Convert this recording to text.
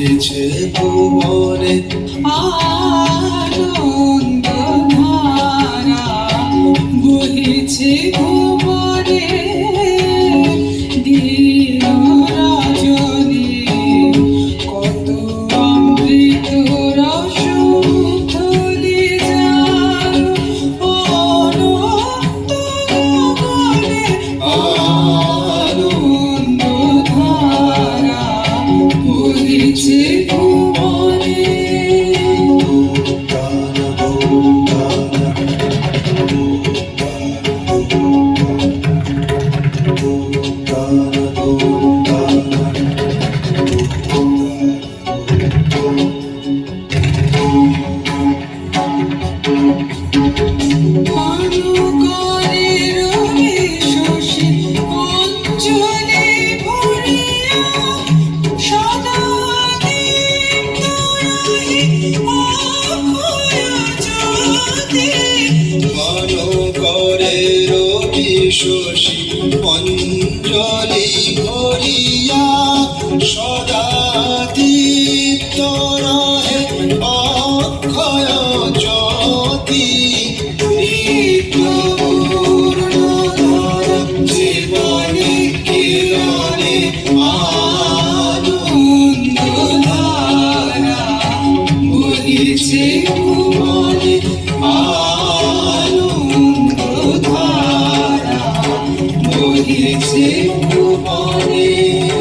বহিছে ভুবনে আনন্দ ধারা বহিছে ভুবনে দিন রজনী কত অমৃত রস থলি যায় অনন্ত গগনে আনন্দ ধারা বহিছে ভুবনে। শশী অঞ্জলি ভরিয়া সদা